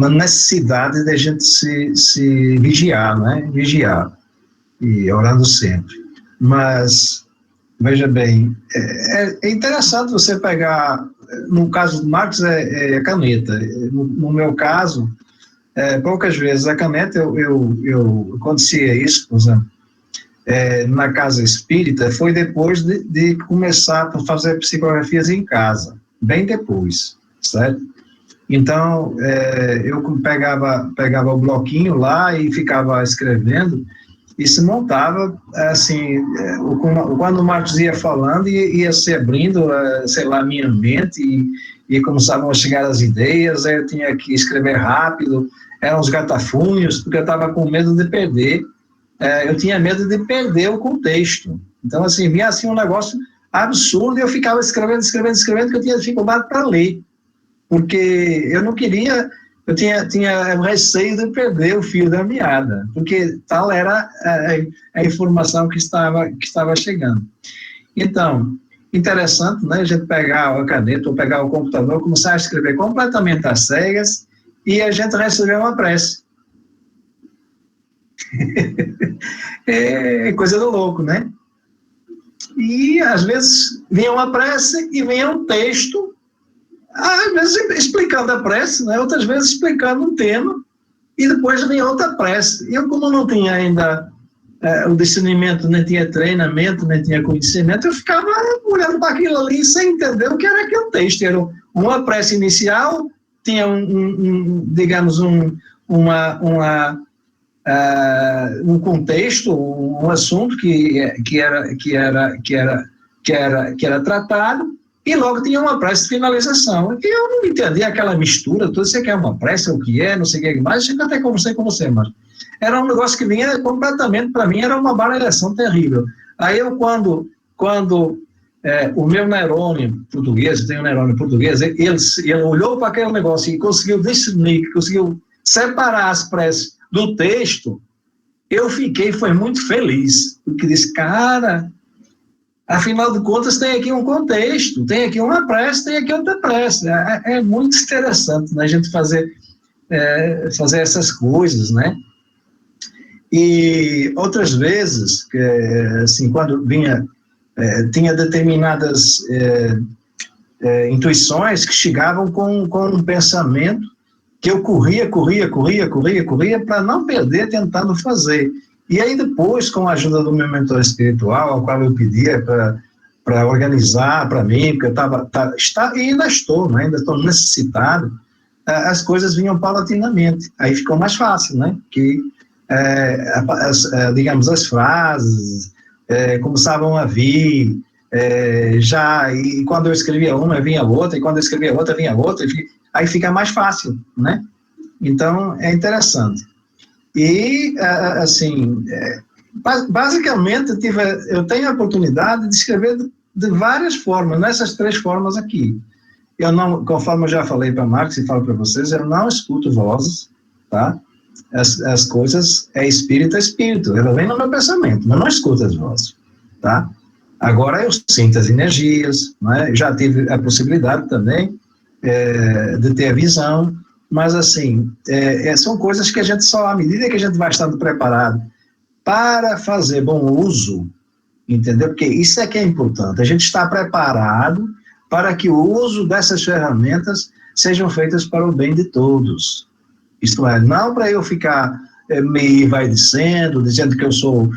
necessidade de a gente se vigiar, né? Vigiar e orando sempre. Mas, veja bem, é interessante você pegar, no caso do Marcos é a caneta, no meu caso, poucas vezes a caneta, eu acontecia isso, por exemplo, na casa espírita, foi depois de começar a fazer psicografias em casa, bem depois, certo? Então, eu pegava o bloquinho lá e ficava escrevendo, e se montava, assim, quando o Marcos ia falando, ia se abrindo, sei lá, a minha mente, e começavam a chegar as ideias, eu tinha que escrever rápido, eram os gatafunhos, porque eu estava com medo de perder, eu tinha medo de perder o contexto. Então, assim, vinha assim um negócio absurdo, e eu ficava escrevendo, que eu tinha dificuldade para ler, porque eu não queria, eu tinha receio de perder o fio da meada, porque tal era a informação que estava chegando. Então, interessante, né, a gente pegar a caneta ou pegar o computador, começar a escrever completamente às cegas, e a gente receber uma prece. É coisa do louco, né? E às vezes vinha uma prece e vinha um texto, às vezes explicando a prece, né? Outras vezes explicando um tema, e depois vinha outra prece. Eu, como não tinha ainda o discernimento, nem tinha treinamento, nem tinha conhecimento, eu ficava olhando para aquilo ali sem entender o que era aquele texto. Era uma prece inicial, tinha digamos, um contexto, um assunto que era tratado, e logo tinha uma prece de finalização. E eu não entendia aquela mistura, tudo isso que é uma prece, o que é, não sei o que mais, eu até conversei com você, mas era um negócio que vinha completamente, para mim, era uma baralhação terrível. Aí eu, quando o meu neurônio português, eu tenho um neurônio português, ele olhou para aquele negócio e conseguiu discernir, conseguiu separar as preces do texto, eu foi muito feliz, porque disse, cara, afinal de contas tem aqui um contexto, tem aqui uma prece, tem aqui outra prece. É muito interessante, né, a gente fazer essas coisas, né? E outras vezes, assim, quando tinha determinadas intuições que chegavam com um pensamento que eu corria para não perder tentando fazer. E aí depois, com a ajuda do meu mentor espiritual, ao qual eu pedia para organizar para mim, porque eu e ainda estou necessitado, as coisas vinham paulatinamente. Aí ficou mais fácil, né? Que, digamos, as frases começavam a vir, e quando eu escrevia uma, vinha outra, e quando eu escrevia outra, vinha outra, aí fica mais fácil, né? Então, é interessante. E, assim, basicamente, eu tenho a oportunidade de escrever de várias formas, nessas 3 formas aqui. Eu não, conforme eu já falei para Marcos e falo para vocês, eu não escuto vozes, tá? As coisas é espírito, ela vem no meu pensamento, mas não escuto as vozes, tá? Agora eu sinto as energias, né? Já tive a possibilidade também de ter a visão, mas assim, são coisas que a gente só, à medida que a gente vai estando preparado para fazer bom uso, entendeu? Porque isso é que é importante, a gente está preparado para que o uso dessas ferramentas sejam feitas para o bem de todos. Isto é, não para eu ficar me vai dizendo que eu sou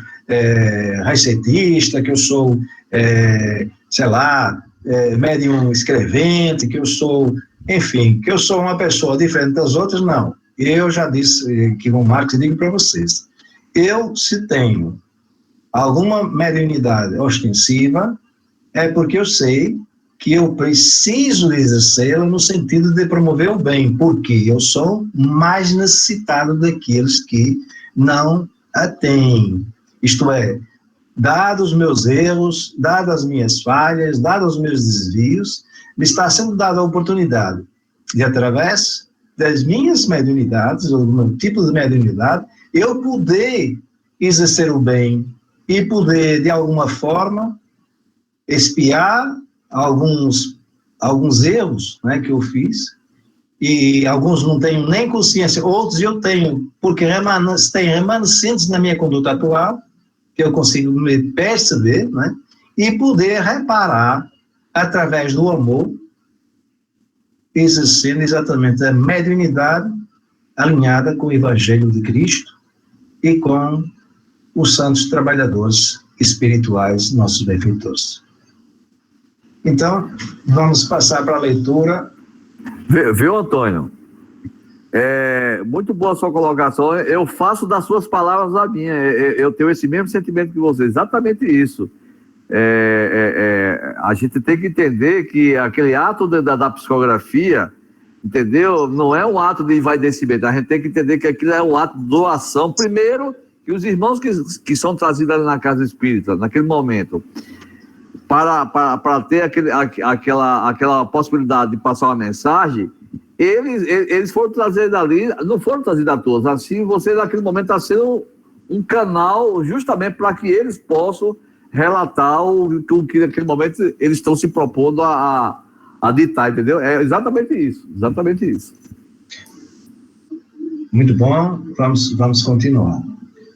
recetista, que eu sou, sei lá, médium escrevente, que eu sou, enfim, que eu sou uma pessoa diferente das outras, não. Eu já disse que com o Marcos, digo para vocês, se tenho alguma mediunidade ostensiva, é porque eu sei que eu preciso exercê-la no sentido de promover o bem, porque eu sou mais necessitado daqueles que não a têm. Isto é, dados os meus erros, dadas as minhas falhas, dados os meus desvios, me está sendo dada a oportunidade de, através das minhas mediunidades, ou do meu tipo de mediunidade, eu poder exercer o bem e poder, de alguma forma, expiar alguns erros, né, que eu fiz, e alguns não tenho nem consciência, outros eu tenho, porque tem remanescentes na minha conduta atual, que eu consigo me perceber, né, e poder reparar, através do amor, exercendo exatamente a mediunidade alinhada com o Evangelho de Cristo e com os santos trabalhadores espirituais, nossos benfeitores. Então, vamos passar para a leitura. Viu, Antônio? Muito boa a sua colocação. Eu faço das suas palavras a minha. Eu tenho esse mesmo sentimento que você. Exatamente isso. A gente tem que entender que aquele ato da psicografia, entendeu? Não é um ato de envaidecimento. A gente tem que entender que aquilo é um ato de doação. Primeiro, que os irmãos que são trazidos ali na casa espírita, naquele momento, para ter aquela possibilidade de passar uma mensagem, eles foram trazidos ali, não foram trazidos a todos. Assim, você naquele momento está sendo um canal justamente para que eles possam relatar o que naquele momento eles estão se propondo a ditar, entendeu? É exatamente isso, exatamente isso. Muito bom, vamos continuar.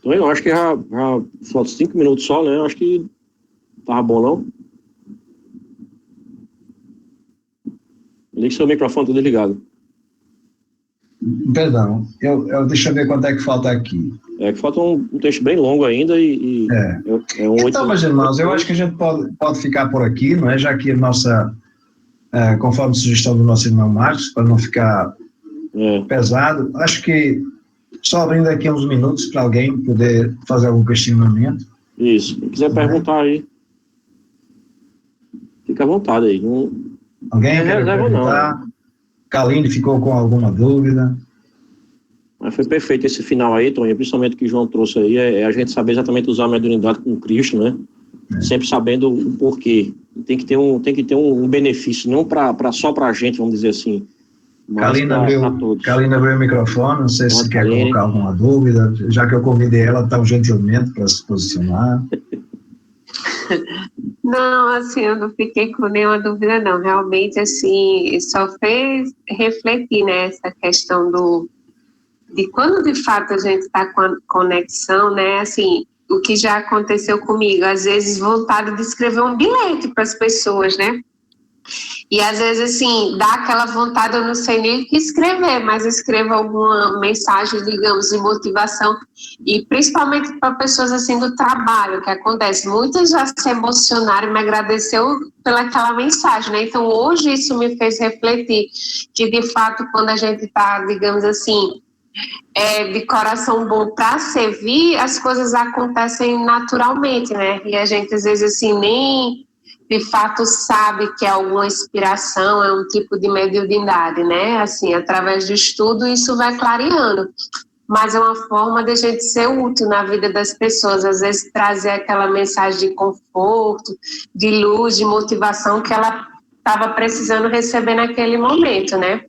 Então, eu acho que já faltam 5 minutos só, né? Eu acho que tava bom, não? Ligue seu microfone, tá desligado. Perdão, deixa eu ver quanto é que falta aqui. Que falta um texto bem longo ainda e então, meus irmãos, eu acho que a gente pode ficar por aqui, não é? Já que a nossa, conforme sugestão do nosso irmão Marcos, para não ficar pesado, acho que só abrindo aqui uns minutos para alguém poder fazer algum questionamento. Isso, quem quiser perguntar aí, fica à vontade aí. Alguém quer perguntar? Não. Kaline ficou com alguma dúvida? Mas foi perfeito esse final aí, Tony, principalmente que o João trouxe aí, a gente saber exatamente usar a mediunidade com Cristo, né? Sempre sabendo o porquê. Tem que ter um benefício, não só para a gente, vamos dizer assim. Kaline abriu o microfone, não sei se quer colocar alguma dúvida, já que eu convidei ela tão gentilmente para se posicionar. Não, assim, eu não fiquei com nenhuma dúvida, não. Realmente, assim, só fez refletir, né, essa questão de quando, de fato, a gente está com a conexão, né, assim, o que já aconteceu comigo, às vezes vontade de escrever um bilhete para as pessoas, né, e às vezes, assim, dá aquela vontade, eu não sei nem o que escrever, mas escrevo alguma mensagem, digamos, de motivação, e principalmente para pessoas, assim, do trabalho, que acontece, muitas já se emocionaram e me agradeceu pelaquela mensagem, né, então hoje isso me fez refletir, que de fato, quando a gente está, digamos assim, de coração bom para servir, as coisas acontecem naturalmente, né, e a gente, às vezes, assim, nem de fato sabe que é alguma inspiração, é um tipo de mediunidade, né? Assim, através do estudo isso vai clareando, mas é uma forma de a gente ser útil na vida das pessoas, às vezes trazer aquela mensagem de conforto, de luz, de motivação que ela estava precisando receber naquele momento, né?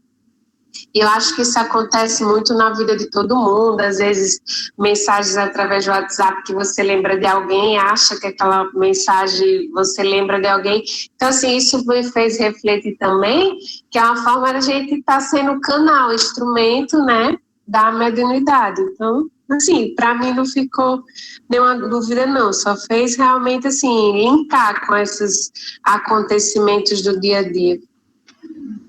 E eu acho que isso acontece muito na vida de todo mundo, às vezes mensagens através do WhatsApp que você lembra de alguém, acha que aquela mensagem você lembra de alguém. Então, assim, isso me fez refletir também, que é uma forma da gente estar sendo canal, instrumento, né, da mediunidade. Então, assim, para mim não ficou nenhuma dúvida, não, só fez realmente, assim, linkar com esses acontecimentos do dia a dia.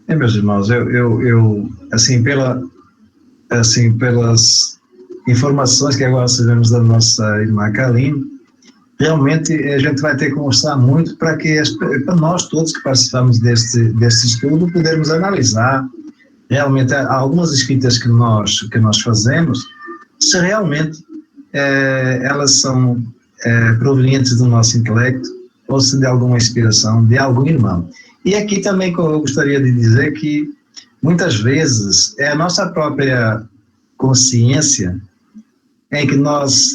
Meus irmãos, eu assim, pelas informações que agora recebemos da nossa irmã Kaline, realmente a gente vai ter que mostrar muito para nós todos que participamos desse estudo podermos analisar realmente algumas escritas que nós fazemos, se realmente elas são provenientes do nosso intelecto ou se de alguma inspiração de algum irmão. E aqui também eu gostaria de dizer que, muitas vezes, é a nossa própria consciência em que nós,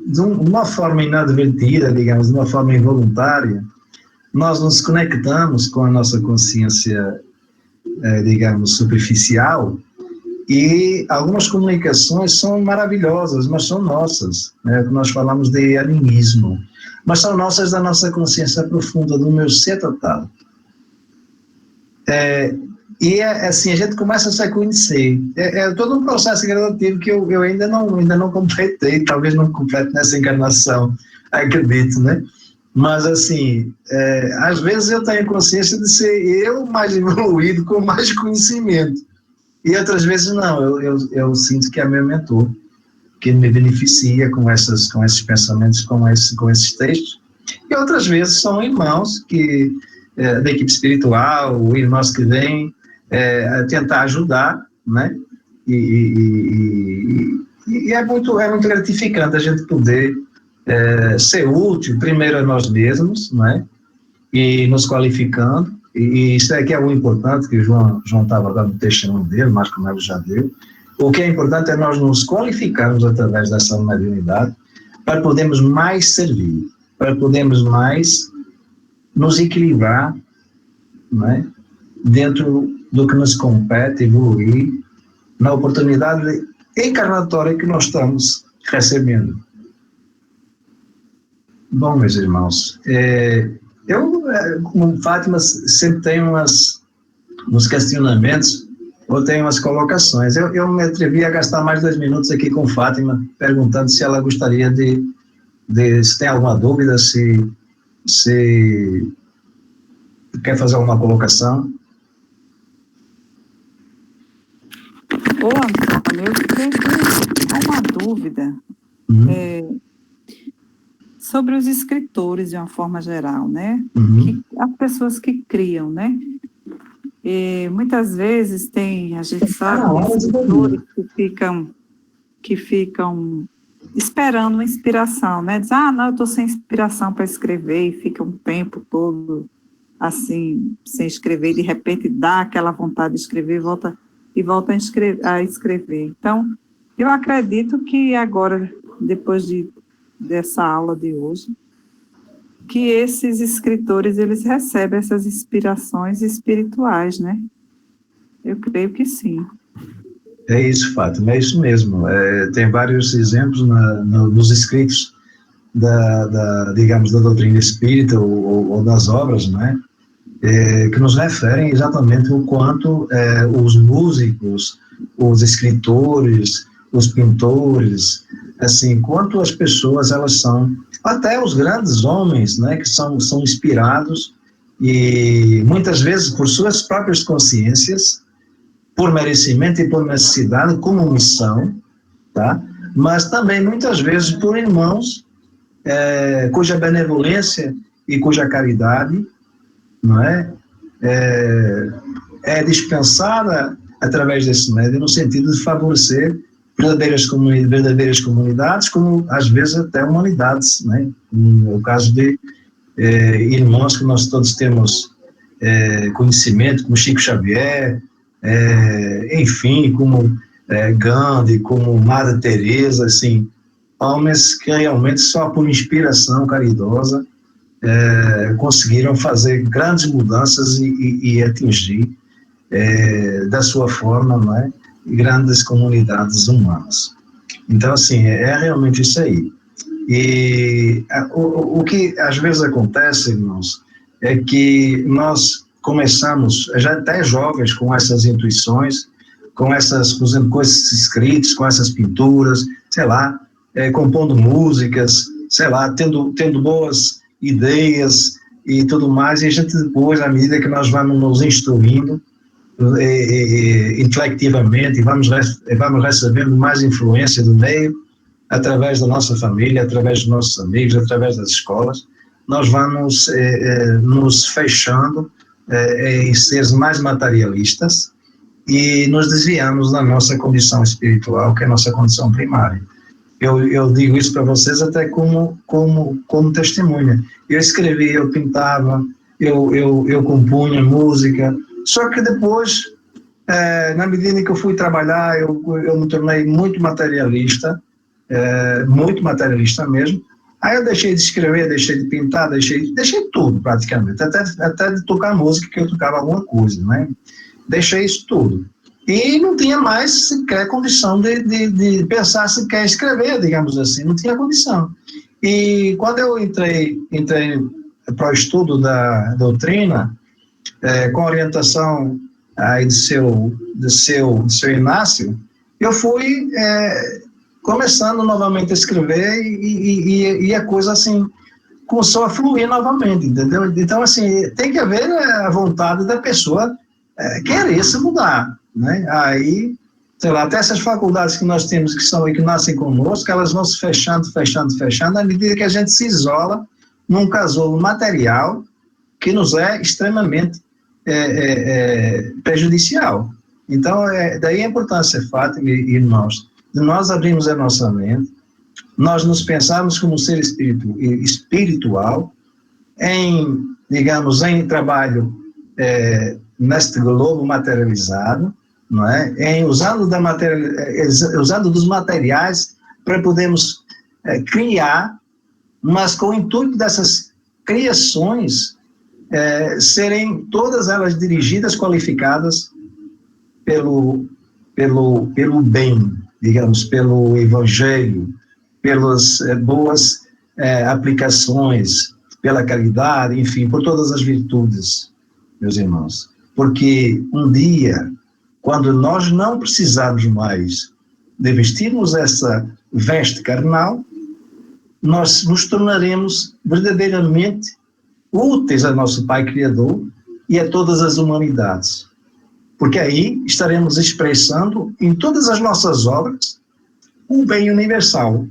de uma forma inadvertida, digamos, de uma forma involuntária, nós nos conectamos com a nossa consciência, digamos, superficial, e algumas comunicações são maravilhosas, mas são nossas, né? Nós falamos de animismo, mas são nossas da nossa consciência profunda, do meu ser total. E assim, a gente começa a se conhecer. É todo um processo gradativo que eu ainda não completei, talvez não complete nessa encarnação, acredito, né? Mas, assim, às vezes eu tenho consciência de ser eu mais evoluído, com mais conhecimento. E outras vezes não, eu sinto que é meu mentor, que me beneficia com esses pensamentos, com esses textos. E outras vezes são irmãos da equipe espiritual, irmãos que vêm a tentar ajudar, né? E é muito gratificante a gente poder ser útil, primeiro a nós mesmos, né? E nos qualificando. E isso aqui é o importante, que o João estava dando o testemunho dele, mas como ele já deu. O que é importante é nós nos qualificarmos através dessa mediunidade para podermos mais servir, para podermos mais nos equilibrar, né, dentro do que nos compete, evoluir na oportunidade encarnatória que nós estamos recebendo. Bom, meus irmãos, eu, como Fátima, sempre tenho uns questionamentos, ou tenho umas colocações. Eu me atrevi a gastar mais 2 minutos aqui com Fátima, perguntando se ela gostaria se tem alguma dúvida, se quer fazer alguma colocação. Ô, Antônio, eu fiquei com uma dúvida sobre os escritores, de uma forma geral, né? As pessoas que criam, né? E muitas vezes a gente sabe, escritores que ficam esperando uma inspiração, né? Diz, não, eu estou sem inspiração para escrever, e fica um tempo todo assim, sem escrever, e de repente dá aquela vontade de escrever e volta a escrever. Então, eu acredito que agora, depois dessa aula de hoje, que esses escritores, eles recebem essas inspirações espirituais, né? Eu creio que sim. É isso, Fátima, é isso mesmo. Tem vários exemplos nos escritos digamos, da doutrina espírita ou das obras, né? Que nos referem exatamente o quanto os músicos, os escritores, os pintores, assim, quanto as pessoas, elas são, até os grandes homens, né, que são inspirados, e muitas vezes por suas próprias consciências, por merecimento e por necessidade, como missão, tá? Mas também muitas vezes por irmãos cuja benevolência e cuja caridade, não é dispensada através desse médio, no sentido de favorecer verdadeiras comunidades, como às vezes até humanidades, né? No caso de irmãos que nós todos temos conhecimento, como Chico Xavier, enfim, como Gandhi, como Madre Teresa, assim, homens que realmente só por inspiração caridosa conseguiram fazer grandes mudanças e atingir da sua forma, não é, grandes comunidades humanas. Então, assim, realmente isso aí. E o que às vezes acontece, irmãos, é que nós começamos, já até jovens, com essas intuições, com esses escritos, com essas pinturas, sei lá, compondo músicas, sei lá, tendo boas ideias e tudo mais, e a gente depois, à medida que nós vamos nos instruindo intelectivamente, e vamos recebendo mais influência do meio, através da nossa família, através dos nossos amigos, através das escolas, nós vamos nos fechando em seres mais materialistas e nos desviamos da nossa condição espiritual, que é a nossa condição primária. Eu digo isso para vocês até como testemunha. Eu escrevia, eu pintava, eu compunha música, só que depois, na medida em que eu fui trabalhar, eu me tornei muito materialista mesmo. Aí eu deixei de escrever, deixei de pintar, deixei tudo praticamente, até de tocar música, que eu tocava alguma coisa, né? Deixei isso tudo. E não tinha mais sequer condição de pensar sequer escrever, digamos assim, não tinha condição. E quando eu entrei para o estudo da doutrina, com a orientação aí do seu Inácio, eu fui começando novamente a escrever e a coisa assim começou a fluir novamente, entendeu? Então, assim, tem que haver a vontade da pessoa querer se mudar, né? Aí, sei lá, até essas faculdades que nós temos que nascem conosco, elas vão se fechando, à medida que a gente se isola num casulo material que nos é extremamente prejudicial. Então, daí a importância, Fátima e irmãos, de nós abrirmos a nossa mente, nós nos pensarmos como ser espiritual, em trabalho neste globo materializado, não é? Usando dos materiais para podermos criar, mas com o intuito dessas criações serem todas elas dirigidas, qualificadas pelo bem, digamos, pelo evangelho, pelas boas aplicações, pela caridade, enfim, por todas as virtudes, meus irmãos. Porque um dia, quando nós não precisarmos mais de vestirmos essa veste carnal, nós nos tornaremos verdadeiramente úteis a nosso Pai Criador e a todas as humanidades. Porque aí estaremos expressando em todas as nossas obras o bem universal.